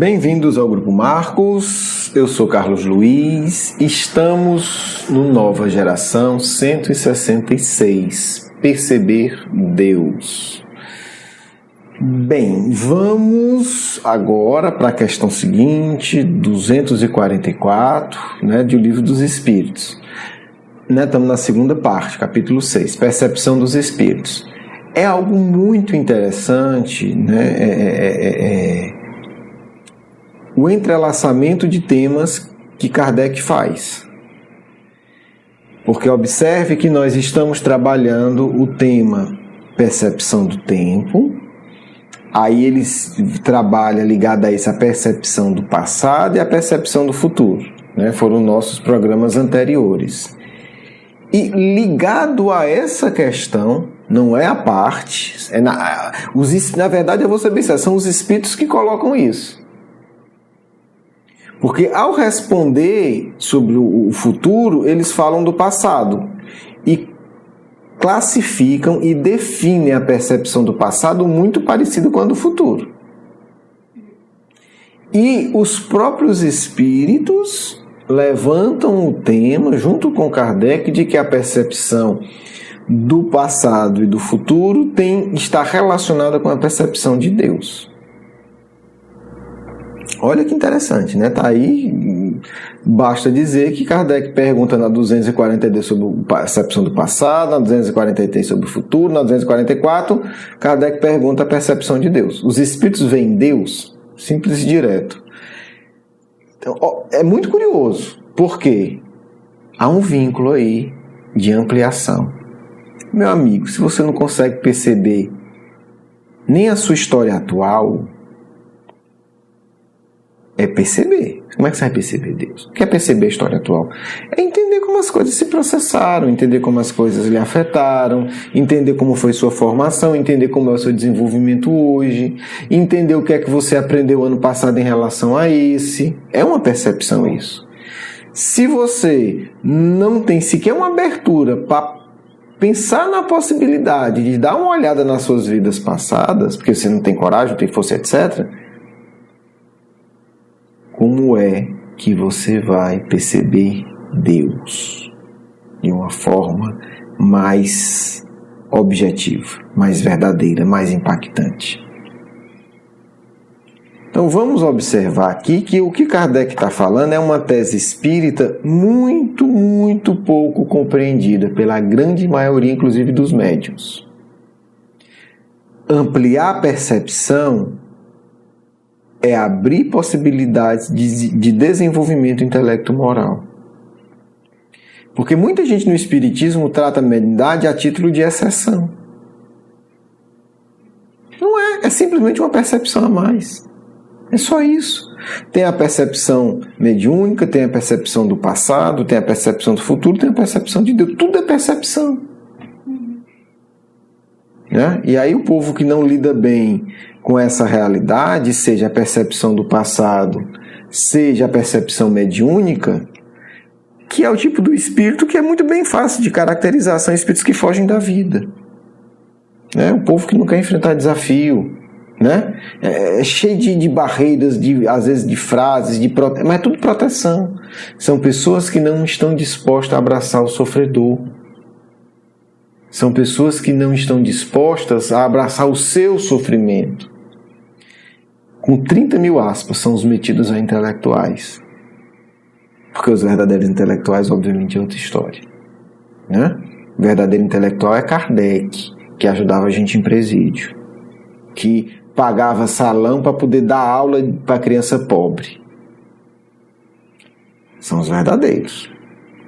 Bem-vindos ao Grupo Marcos, eu sou Carlos Luiz, estamos no Nova Geração 166, Perceber Deus. Bem, vamos agora para a questão seguinte, 244, do Livro dos Espíritos. Estamos na segunda parte, capítulo 6, Percepção dos Espíritos. É algo muito interessante, o entrelaçamento de temas que Kardec faz. Porque observe que nós estamos trabalhando o tema percepção do tempo, aí ele trabalha ligado a isso a percepção do passado e a percepção do futuro. Foram nossos programas anteriores. E ligado a essa questão, não é a parte, na verdade eu vou saber se são os espíritos que colocam isso. Porque ao responder sobre o futuro, eles falam do passado e classificam e definem a percepção do passado muito parecida com a do futuro. E os próprios espíritos levantam o tema, junto com Kardec, de que a percepção do passado e do futuro está relacionada com a percepção de Deus. Olha que interessante, Tá aí, basta dizer que Kardec pergunta na 242 sobre a percepção do passado, na 243 sobre o futuro, na 244, Kardec pergunta a percepção de Deus. Os espíritos veem Deus? Simples e direto. Então, é muito curioso, porque há um vínculo aí de ampliação. Meu amigo, se você não consegue perceber nem a sua história atual, é perceber. Como é que você vai perceber Deus? O que é perceber a história atual? É entender como as coisas se processaram, entender como as coisas lhe afetaram, entender como foi sua formação, entender como é o seu desenvolvimento hoje, entender o que é que você aprendeu ano passado em relação a esse. É uma percepção isso. Se você não tem sequer uma abertura para pensar na possibilidade de dar uma olhada nas suas vidas passadas, porque você não tem coragem, não tem força, etc., como é que você vai perceber Deus de uma forma mais objetiva, mais verdadeira, mais impactante? Então vamos observar aqui que o que Kardec está falando é uma tese espírita muito, muito pouco compreendida pela grande maioria, inclusive dos médiuns. Ampliar a percepção é abrir possibilidades de desenvolvimento intelecto-moral. Porque muita gente no espiritismo trata a mediunidade a título de exceção. Não é simplesmente uma percepção a mais. É só isso. Tem a percepção mediúnica, tem a percepção do passado, tem a percepção do futuro, tem a percepção de Deus. Tudo é percepção. E aí o povo que não lida bem com essa realidade, seja a percepção do passado, seja a percepção mediúnica, que é o tipo do espírito que é muito bem fácil de caracterizar, são espíritos que fogem da vida. O povo que não quer enfrentar desafio, é cheio de barreiras, às vezes de frases, mas é tudo proteção. São pessoas que não estão dispostas a abraçar o sofredor. São pessoas que não estão dispostas a abraçar o seu sofrimento. Com 30 mil aspas, são os metidos a intelectuais. Porque os verdadeiros intelectuais, obviamente, é outra história. O verdadeiro intelectual é Kardec, que ajudava a gente em presídio, que pagava salão para poder dar aula para criança pobre. São os verdadeiros.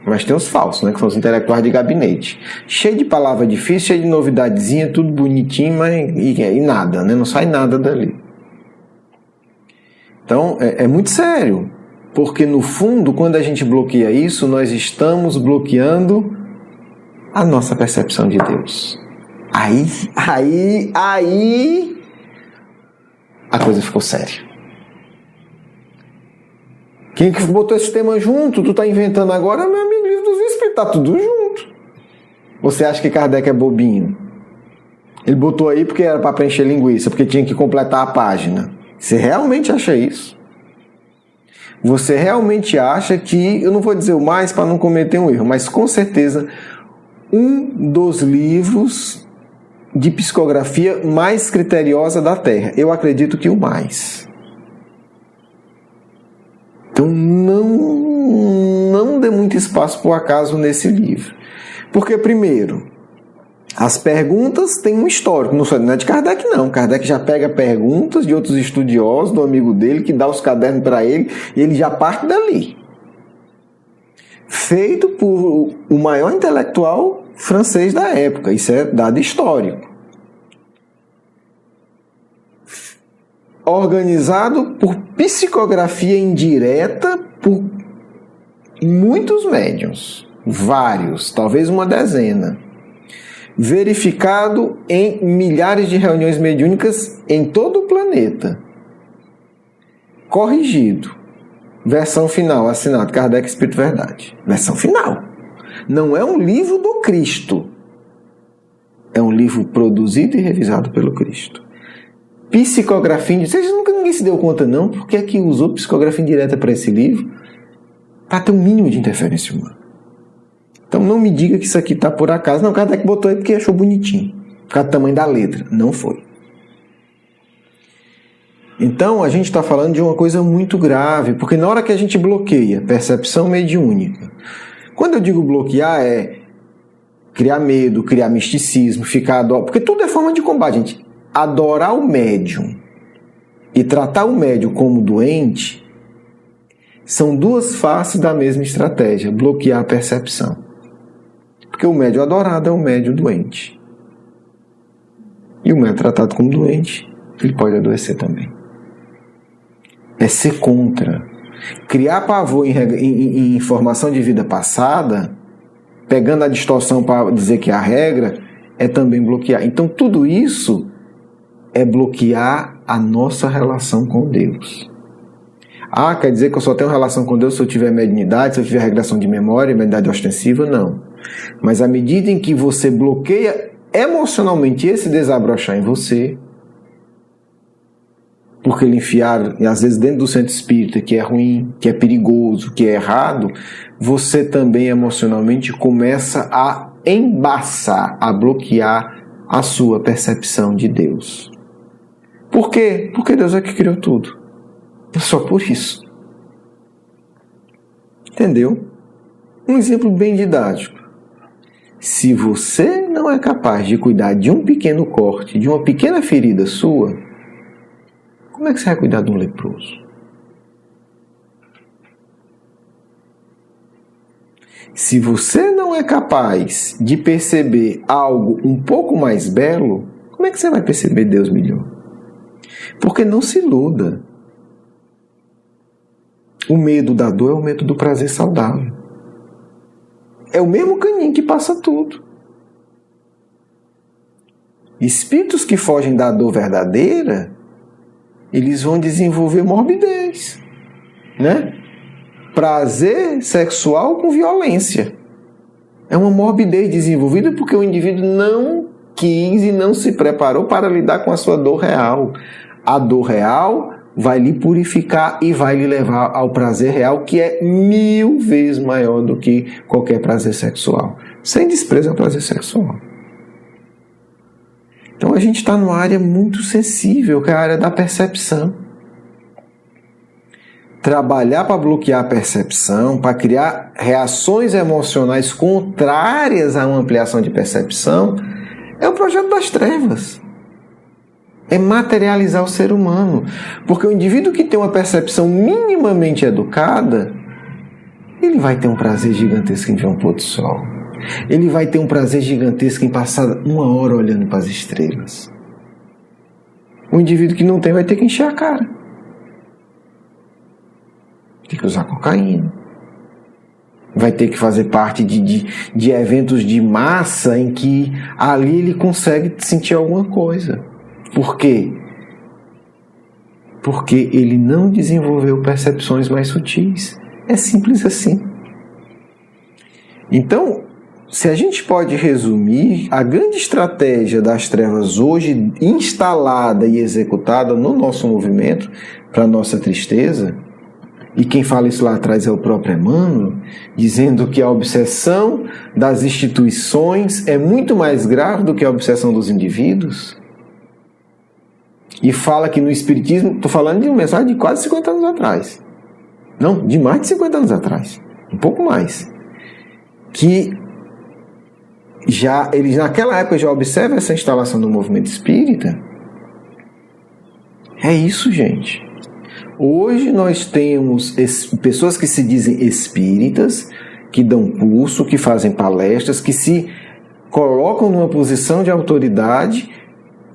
Mas tem os falsos, que são os intelectuais de gabinete. Cheio de palavra difícil, cheio de novidadezinha, tudo bonitinho, mas e nada, não sai nada dali. Então, é muito sério, porque no fundo, quando a gente bloqueia isso, nós estamos bloqueando a nossa percepção de Deus. Aí a coisa ficou séria. Quem que botou esse tema junto? Tu tá inventando agora, meu amigo, Livro dos Espíritos, tá tudo junto. Você acha que Kardec é bobinho? Ele botou aí porque era para preencher linguiça, porque tinha que completar a página. Você realmente acha isso? Você realmente acha que, eu não vou dizer o mais para não cometer um erro, mas com certeza um dos livros de psicografia mais criteriosa da Terra. Eu acredito que o mais. Então não dê muito espaço para o acaso nesse livro. Porque, primeiro, as perguntas têm um histórico, não é de Kardec não. Kardec já pega perguntas de outros estudiosos, do amigo dele, que dá os cadernos para ele, e ele já parte dali. Feito por o maior intelectual francês da época, isso é dado histórico. Organizado por psicografia indireta por muitos médiuns, vários, talvez uma dezena. Verificado em milhares de reuniões mediúnicas em todo o planeta. Corrigido. Versão final, assinado Kardec Espírito Verdade. Versão final. Não é um livro do Cristo. É um livro produzido e revisado pelo Cristo. Psicografia indireta. Vocês nunca ninguém se deu conta, não? Por que é que usou psicografia indireta para esse livro? Para ter um mínimo de interferência humana. Então não me diga que isso aqui está por acaso. Não, o Kardec botou aí porque achou bonitinho. Por causa do tamanho da letra. Não foi. Então a gente está falando de uma coisa muito grave, porque na hora que a gente bloqueia percepção mediúnica, quando eu digo bloquear é criar medo, criar misticismo, porque tudo é forma de combate, gente. Adorar o médium e tratar o médium como doente são duas faces da mesma estratégia, bloquear a percepção. Porque o médium adorado é o médium doente. E o médium tratado como doente, ele pode adoecer também. É ser contra. Criar pavor em informação de vida passada, pegando a distorção para dizer que é a regra, é também bloquear. Então tudo isso é bloquear a nossa relação com Deus. Ah, quer dizer que eu só tenho relação com Deus se eu tiver mediunidade, se eu tiver regressão de memória, mediunidade ostensiva? Não. Mas à medida em que você bloqueia emocionalmente esse desabrochar em você, porque ele enfiar, às vezes, dentro do centro espírita, que é ruim, que é perigoso, que é errado, você também emocionalmente começa a embaçar, a bloquear a sua percepção de Deus. Por quê? Porque Deus é que criou tudo. Só por isso. Entendeu? Um exemplo bem didático. Se você não é capaz de cuidar de um pequeno corte, de uma pequena ferida sua, como é que você vai cuidar de um leproso? Se você não é capaz de perceber algo um pouco mais belo, como é que você vai perceber Deus melhor? Porque não se iluda. O medo da dor é o medo do prazer saudável. É o mesmo caminho que passa tudo. Espíritos que fogem da dor verdadeira, eles vão desenvolver morbidez, né? Prazer sexual com violência. É uma morbidez desenvolvida porque o indivíduo não quis e não se preparou para lidar com a sua dor real. A dor real vai lhe purificar e vai lhe levar ao prazer real, que é 1000 vezes maior do que qualquer prazer sexual. Sem desprezo ao prazer sexual. Então a gente está numa área muito sensível, que é a área da percepção. Trabalhar para bloquear a percepção, para criar reações emocionais contrárias a uma ampliação de percepção, é o projeto das trevas. É materializar o ser humano. Porque o indivíduo que tem uma percepção minimamente educada, ele vai ter um prazer gigantesco em ver um pôr do sol. Ele vai ter um prazer gigantesco em passar 1 hora olhando para as estrelas. O indivíduo que não tem vai ter que encher a cara. Tem que usar cocaína. Vai ter que fazer parte de eventos de massa em que ali ele consegue sentir alguma coisa. Por quê? Porque ele não desenvolveu percepções mais sutis. É simples assim. Então, se a gente pode resumir, a grande estratégia das trevas hoje instalada e executada no nosso movimento, para nossa tristeza, e quem fala isso lá atrás é o próprio Emmanuel, dizendo que a obsessão das instituições é muito mais grave do que a obsessão dos indivíduos. E fala que no Espiritismo, estou falando de uma mensagem de quase 50 anos atrás. Não, de mais de 50 anos atrás. Um pouco mais. Que eles naquela época já observam essa instalação do movimento espírita. É isso, gente. Hoje nós temos pessoas que se dizem espíritas, que dão curso, que fazem palestras, que se colocam numa posição de autoridade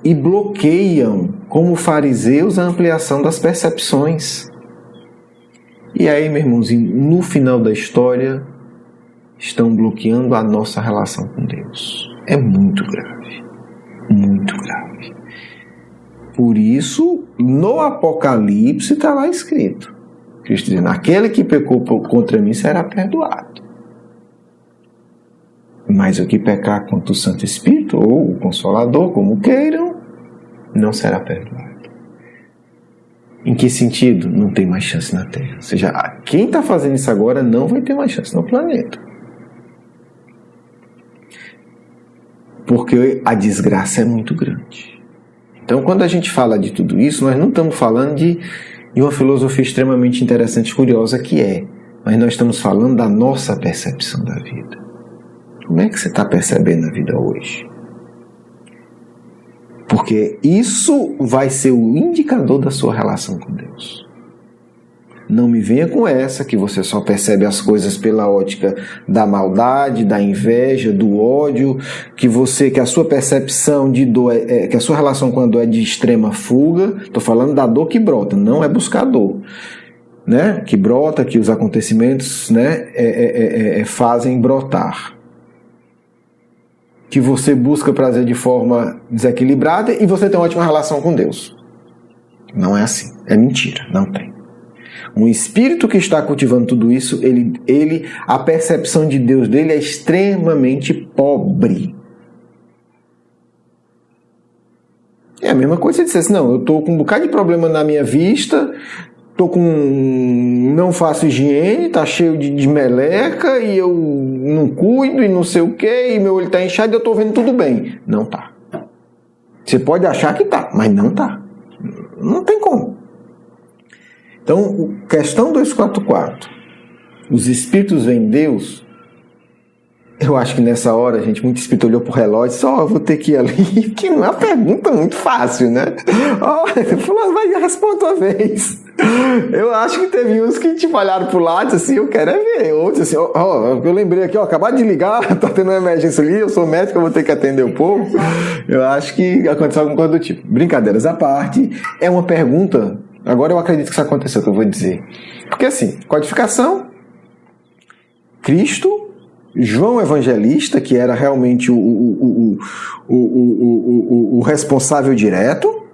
e bloqueiam, como fariseus, a ampliação das percepções. E aí, meu irmãozinho, no final da história, estão bloqueando a nossa relação com Deus. É muito grave. Muito grave. Por isso, no Apocalipse está lá escrito. Cristo dizendo, aquele que pecou contra mim será perdoado. Mas o que pecar contra o Santo Espírito, ou o Consolador, como queiram, não será perdoado. Em que sentido? Não tem mais chance na Terra. Ou seja, quem está fazendo isso agora não vai ter mais chance no planeta. Porque a desgraça é muito grande. Então, quando a gente fala de tudo isso, nós não estamos falando de uma filosofia extremamente interessante e curiosa que é, mas nós estamos falando da nossa percepção da vida. Como é que você está percebendo a vida hoje? Porque isso vai ser o indicador da sua relação com Deus. Não me venha com essa que você só percebe as coisas pela ótica da maldade, da inveja, do ódio, que a sua percepção de dor, que a sua relação com a dor é de extrema fuga. Estou falando da dor que brota, não é buscar dor, né? Que brota, que os acontecimentos, né, fazem brotar. Que você busca prazer de forma desequilibrada e você tem uma ótima relação com Deus. Não é assim, é mentira, não tem. Um espírito que está cultivando tudo isso, a percepção de Deus dele é extremamente pobre. É a mesma coisa se você dissesse, não, eu estou com um bocado de problema na minha vista, não faço higiene, está cheio de meleca e eu não cuido e não sei o que, e meu olho está inchado e eu estou vendo tudo bem. Não está. Você pode achar que está, mas não está. Não tem como. Então, questão 244. Os espíritos veem Deus. Eu acho que nessa hora, gente, muito espírito olhou pro relógio e disse, eu vou ter que ir ali, que não é uma pergunta muito fácil, né? Falou, vai, responda uma vez. Eu acho que teve uns que olharam pro lado e disse assim, eu quero ver. Outros assim, eu lembrei aqui, acabaram de ligar, tá tendo uma emergência ali, eu sou médico, eu vou ter que atender o povo. Eu acho que aconteceu alguma coisa do tipo. Brincadeiras à parte, é uma pergunta. Agora eu acredito que isso aconteceu, que eu vou dizer. Porque assim, codificação, Cristo, João Evangelista, que era realmente o responsável direto,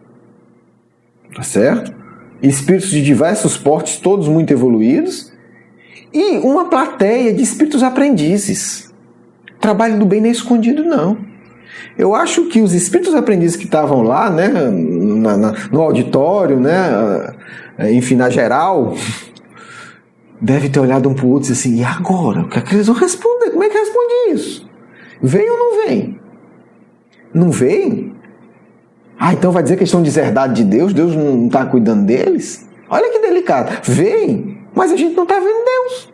tá certo? Espíritos de diversos portes, todos muito evoluídos, e uma plateia de espíritos aprendizes. Trabalho do bem não é escondido, não. Eu acho que os espíritos aprendizes que estavam lá, né, no auditório, né, enfim, na geral, devem ter olhado um para o outro e dizer assim, e agora? O que é que eles vão responder? Como é que responde isso? Vem ou não vem? Não vem? Então vai dizer que eles estão deserdados de Deus? Deus não está cuidando deles? Olha que delicado. Vem, mas a gente não está vendo Deus.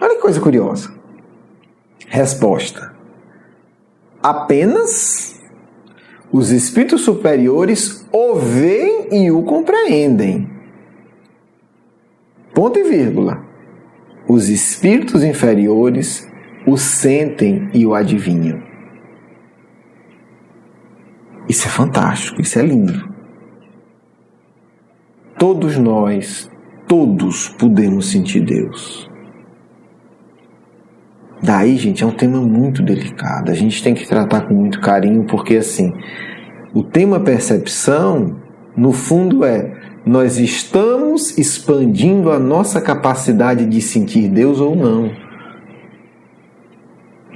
Olha que coisa curiosa. Resposta. Apenas os espíritos superiores o veem e o compreendem. Ponto e vírgula. Os espíritos inferiores o sentem e o adivinham. Isso é fantástico, isso é lindo. Todos nós, todos podemos sentir Deus. Daí, gente, é um tema muito delicado. A gente tem que tratar com muito carinho, porque assim, o tema percepção, no fundo nós estamos expandindo a nossa capacidade de sentir Deus ou não.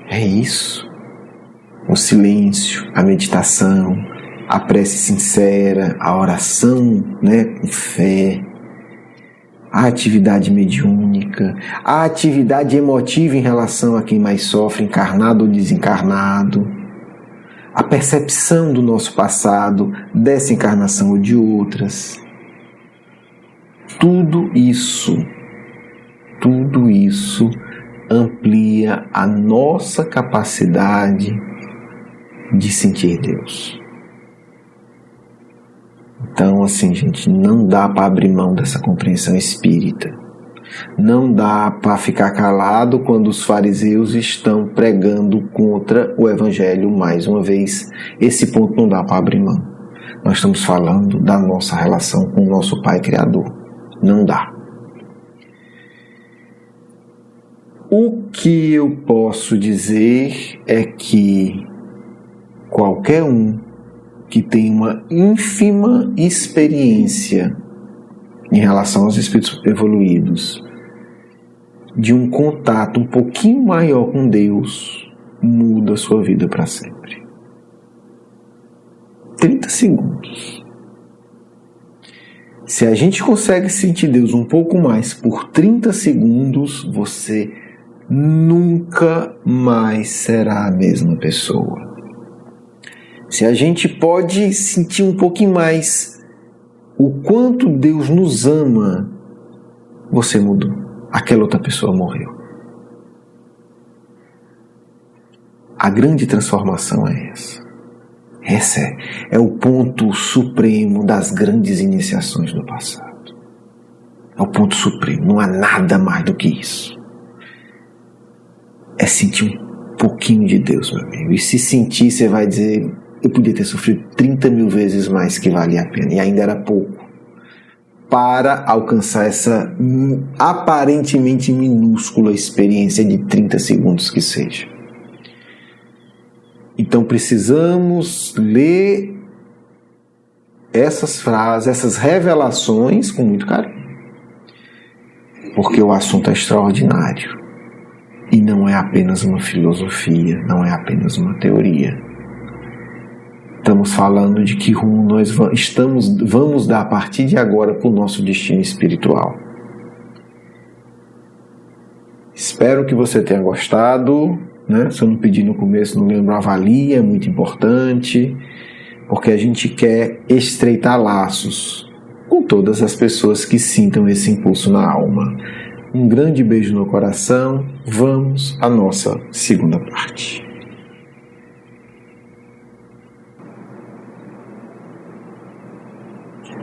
É isso. O silêncio, a meditação, a prece sincera, a oração, né, com fé. a atividade mediúnica, a atividade emotiva em relação a quem mais sofre, encarnado ou desencarnado, a percepção do nosso passado, dessa encarnação ou de outras. Tudo isso amplia a nossa capacidade de sentir Deus. Então, assim, gente, não dá para abrir mão dessa compreensão espírita. Não dá para ficar calado quando os fariseus estão pregando contra o Evangelho mais uma vez. Esse ponto não dá para abrir mão. Nós estamos falando da nossa relação com o nosso Pai Criador. Não dá. O que eu posso dizer é que qualquer um que tem uma ínfima experiência em relação aos espíritos evoluídos, de um contato um pouquinho maior com Deus, muda a sua vida para sempre. 30 segundos. Se a gente consegue sentir Deus um pouco mais por 30 segundos, você nunca mais será a mesma pessoa. Se a gente pode sentir um pouquinho mais o quanto Deus nos ama, você mudou. Aquela outra pessoa morreu. A grande transformação é essa. Esse é o ponto supremo das grandes iniciações do passado. É o ponto supremo. Não há nada mais do que isso. É sentir um pouquinho de Deus, meu amigo. E se sentir, você vai dizer: eu podia ter sofrido 30 mil vezes mais que valia a pena. E ainda era pouco. Para alcançar essa aparentemente minúscula experiência de 30 segundos que seja. Então precisamos ler essas frases, essas revelações com muito carinho. Porque o assunto é extraordinário. E não é apenas uma filosofia, não é apenas uma teoria. Estamos falando de que rumo nós vamos dar a partir de agora para o nosso destino espiritual. Espero que você tenha gostado. Se eu não pedi no começo, não lembro, avalie, é muito importante, porque a gente quer estreitar laços com todas as pessoas que sintam esse impulso na alma. Um grande beijo no coração. Vamos à nossa segunda parte.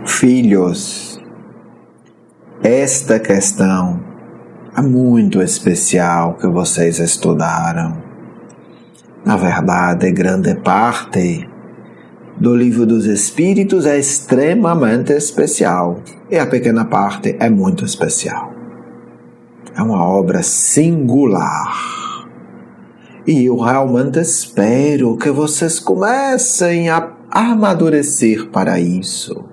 Filhos, esta questão é muito especial que vocês estudaram. Na verdade, grande parte do Livro dos Espíritos é extremamente especial. E a pequena parte é muito especial. É uma obra singular. E eu realmente espero que vocês comecem a amadurecer para isso.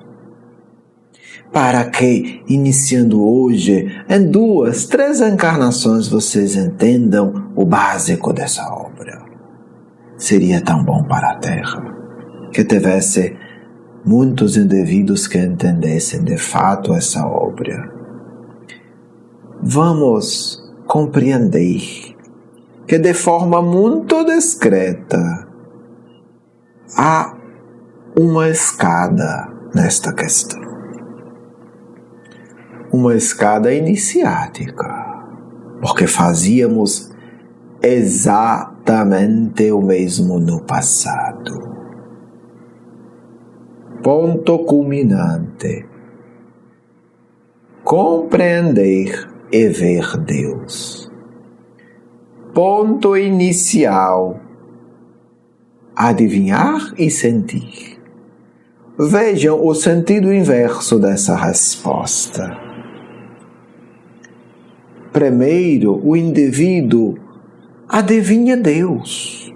Para que, iniciando hoje, em 2, 3 encarnações, vocês entendam o básico dessa obra. Seria tão bom para a Terra que tivesse muitos indivíduos que entendessem de fato essa obra. Vamos compreender que de forma muito discreta há uma escada nesta questão. Uma escada iniciática, porque fazíamos exatamente o mesmo no passado. Ponto culminante: compreender e ver Deus. Ponto inicial: adivinhar e sentir. Vejam o sentido inverso dessa resposta. Primeiro, o indivíduo adivinha Deus.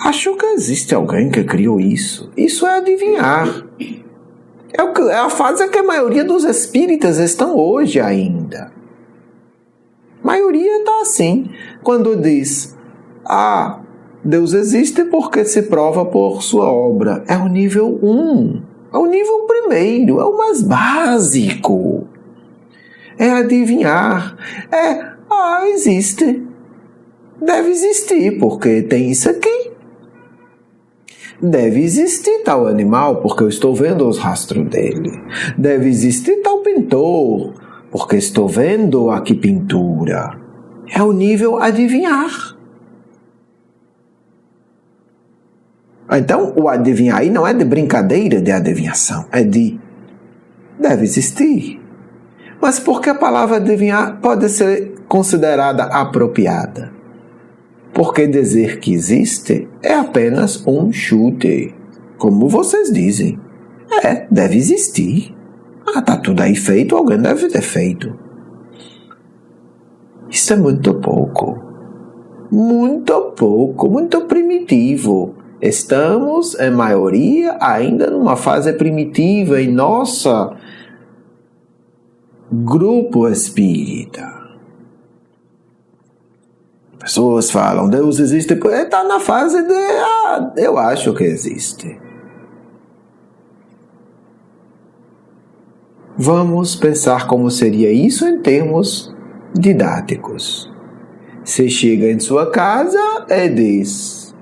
Acho que existe alguém que criou isso. Isso é adivinhar. É a fase que a maioria dos espíritas estão hoje ainda. A maioria está assim. Quando diz: Deus existe porque se prova por sua obra. É o nível 1. É o nível primeiro, é o mais básico. É adivinhar. Existe. Deve existir, porque tem isso aqui. Deve existir tal animal, porque eu estou vendo os rastros dele. Deve existir tal pintor, porque estou vendo aqui pintura. É o nível adivinhar. Então, o adivinhar aí não é de brincadeira de adivinhação, é de deve existir. Mas por que a palavra adivinhar pode ser considerada apropriada? Porque dizer que existe é apenas um chute, como vocês dizem. Deve existir. Tá tudo aí feito, alguém deve ter feito. Isso é muito pouco, muito primitivo. Estamos, em maioria, ainda numa fase primitiva em nosso grupo espírita. Pessoas falam, Deus existe, está na fase de, eu acho que existe. Vamos pensar como seria isso em termos didáticos. Você chega em sua casa e diz,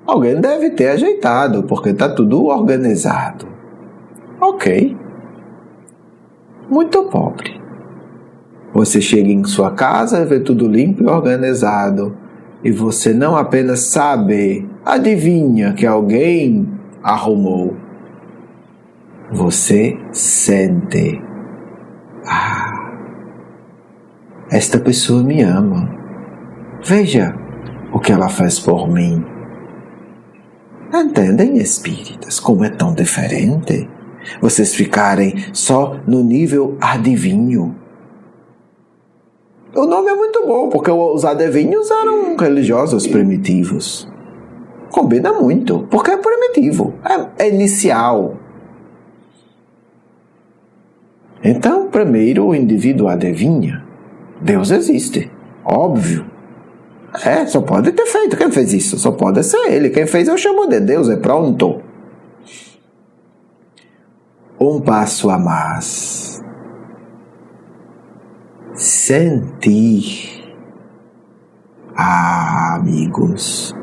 alguém deve ter ajeitado, porque está tudo organizado. Ok. Muito pobre. Você chega em sua casa e vê tudo limpo e organizado. E você não apenas sabe, adivinha que alguém arrumou. Você sente. Esta pessoa me ama. Veja o que ela faz por mim. Entendem, espíritas, como é tão diferente? Vocês ficarem só no nível adivinho. O nome é muito bom, porque os adivinhos eram religiosos primitivos. Combina muito, porque é primitivo, é inicial. Então, primeiro o indivíduo adivinha. Deus existe, óbvio. Só pode ter feito. Quem fez isso? Só pode ser ele. Quem fez eu chamo de Deus, é pronto. Um passo a mais. Sentir. Amigos,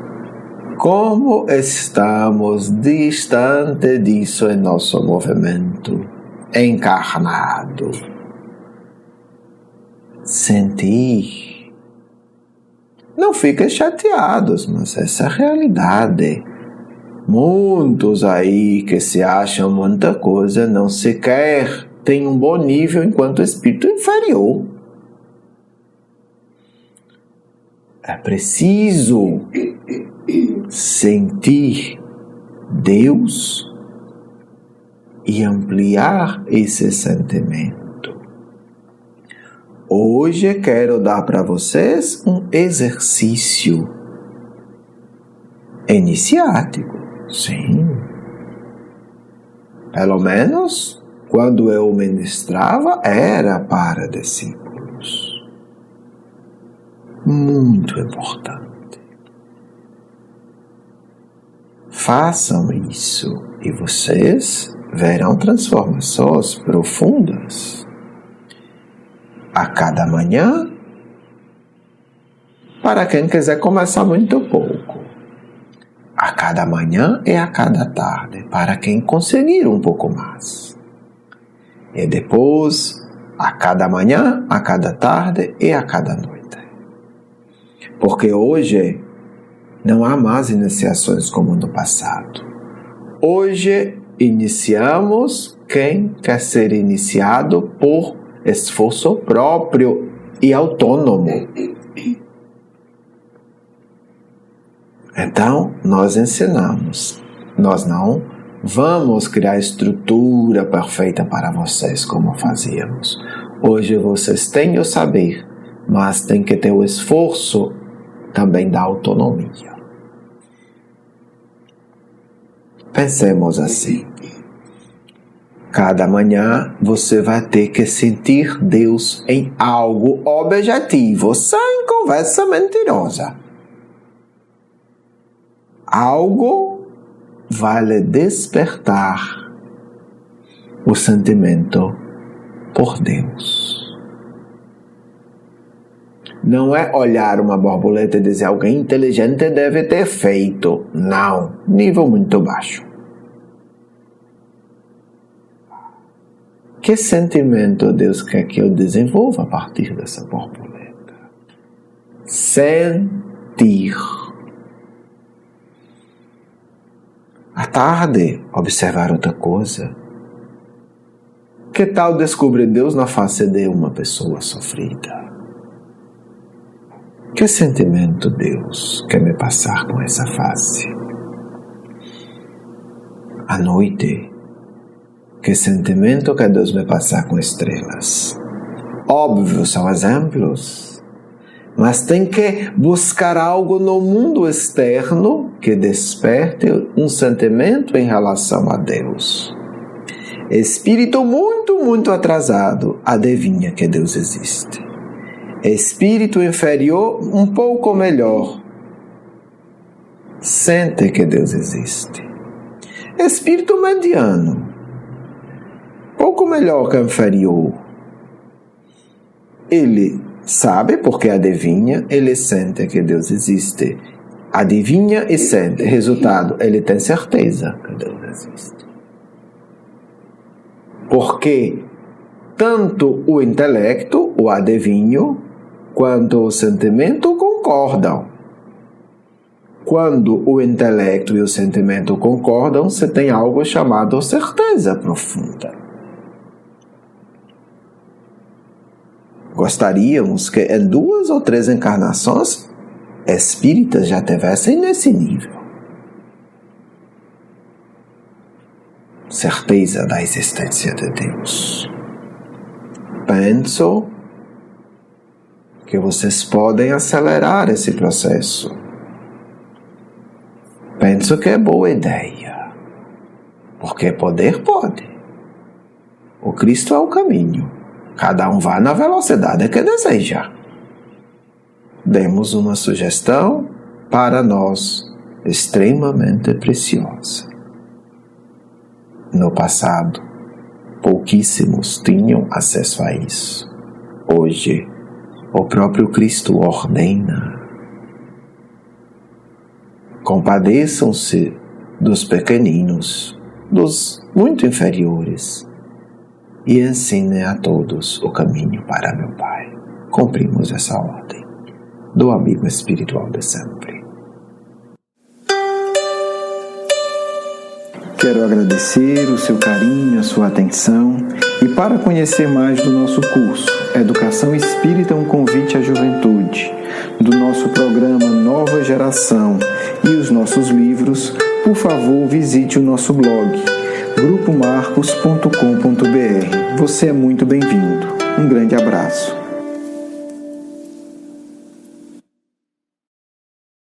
como estamos distante disso em nosso movimento encarnado. Sentir. Não fiquem chateados, mas essa é a realidade. Muitos aí que se acham muita coisa não sequer têm um bom nível enquanto espírito inferior. É preciso sentir Deus e ampliar esse sentimento. Hoje quero dar para vocês um exercício iniciático. Sim. Pelo menos quando eu ministrava era para discípulos. Muito importante. Façam isso e vocês verão transformações profundas. A cada manhã, para quem quiser começar muito pouco. A cada manhã e a cada tarde, para quem conseguir um pouco mais. E depois, a cada manhã, a cada tarde e a cada noite. Porque hoje não há mais iniciações como no passado. Hoje iniciamos quem quer ser iniciado por esforço próprio e autônomo. Então, nós ensinamos. Nós não vamos criar estrutura perfeita para vocês como fazíamos. Hoje vocês têm o saber, mas tem que ter o esforço também da autonomia. Pensemos assim. Cada manhã você vai ter que sentir Deus em algo objetivo, sem conversa mentirosa. Algo vai lhe despertar o sentimento por Deus. Não é olhar uma borboleta e dizer alguém inteligente deve ter feito. Não, nível muito baixo. Que sentimento Deus quer que eu desenvolva a partir dessa borboleta? Sentir. À tarde, observar outra coisa. Que tal descobrir Deus na face de uma pessoa sofrida? Que sentimento Deus quer me passar com essa face? À noite, que sentimento quer Deus me passar com estrelas? Óbvio, são exemplos, mas tem que buscar algo no mundo externo que desperte um sentimento em relação a Deus. Espírito muito atrasado adivinha que Deus existe. Espírito inferior um pouco melhor sente que Deus existe. Espírito mediano pouco melhor que inferior, ele sabe porque adivinha, ele sente que Deus existe. Adivinha e sente. Resultado, ele tem certeza que Deus existe. Porque tanto o intelecto, o adivinho, quanto o sentimento concordam. Quando o intelecto e o sentimento concordam, você tem algo chamado certeza profunda. Gostaríamos que em 2 ou 3 encarnações espíritas já tivessem nesse nível. Certeza da existência de Deus. Penso que vocês podem acelerar esse processo. Penso que é boa ideia. Porque poder pode. O Cristo é o caminho. Cada um vai na velocidade que deseja. Demos uma sugestão para nós extremamente preciosa. No passado, pouquíssimos tinham acesso a isso. Hoje, o próprio Cristo ordena. Compadeçam-se dos pequeninos, dos muito inferiores, e ensinem a todos o caminho para meu Pai. Cumprimos essa ordem do amigo espiritual de sempre. Quero agradecer o seu carinho, a sua atenção, e para conhecer mais do nosso curso Educação Espírita, um convite à juventude, do nosso programa Nova Geração e os nossos livros, por favor, visite o nosso blog grupomarcos.com.br. Você é muito bem-vindo. Um grande abraço.